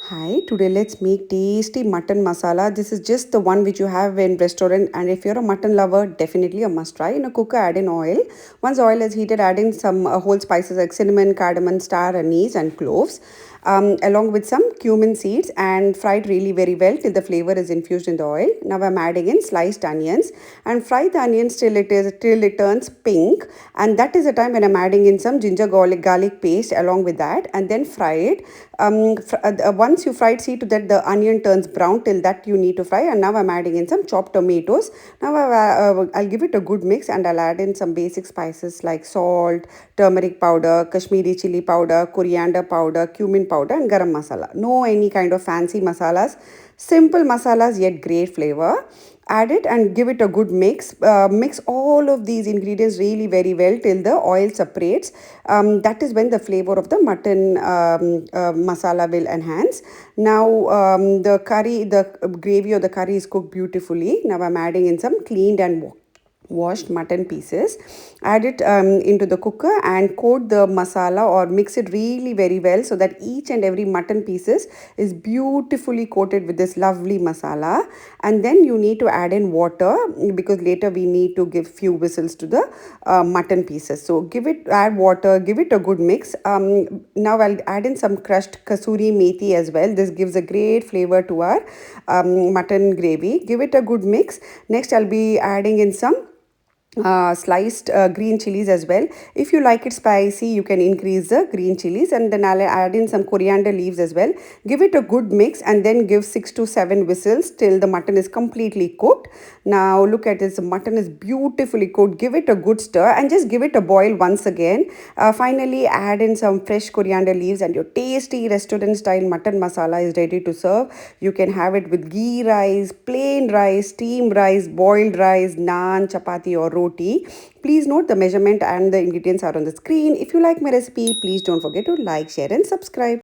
Hi, today let's make tasty mutton masala. This is just the one which you have in restaurant, and if you're a mutton lover, definitely a must try. In a cooker, add in oil. Once oil is heated, add in some whole spices like cinnamon, cardamom, star anise and cloves, along with some cumin seeds, and fry it really very well till the flavor is infused in the oil. Now I'm adding in sliced onions and fry the onions till it turns pink, and that is the time when I'm adding in some ginger garlic paste along with that, and then fry it. Once you fried, see to that the onion turns brown, till that you need to fry. And now I'm adding in some chopped tomatoes. Now I'll give it a good mix, and I'll add in some basic spices like salt, turmeric powder, Kashmiri chili powder, coriander powder, cumin powder and garam masala. No any kind of fancy masalas, simple masalas yet great flavor. Add it and give it a good mix. Mix all of these ingredients really very well till the oil separates. That is when the flavor of the mutton masala will enhance. Now the gravy or the curry is cooked beautifully. Now I'm adding in some cleaned and washed mutton pieces. Add it into the cooker and coat the masala or mix it really very well, so that each and every mutton pieces is beautifully coated with this lovely masala. And then you need to add in water, because later we need to give few whistles to the mutton pieces. So add water, give it a good mix. Now I'll add in some crushed kasuri methi as well. This gives a great flavor to our mutton gravy. Give it a good mix. Next I'll be adding in some sliced green chilies as well. If you like it spicy, you can increase the green chilies, and then I'll add in some coriander leaves as well. Give it a good mix and then give 6 to 7 whistles till the mutton is completely cooked. Now look at this, the mutton is beautifully cooked. Give it a good stir and just give it a boil once again. Finally add in some fresh coriander leaves, and your tasty restaurant style mutton masala is ready to serve. You can have it with ghee rice, plain rice, steamed rice, boiled rice, naan, chapati or roti. Please note the measurement and the ingredients are on the screen. If you like my recipe, please don't forget to like, share and subscribe.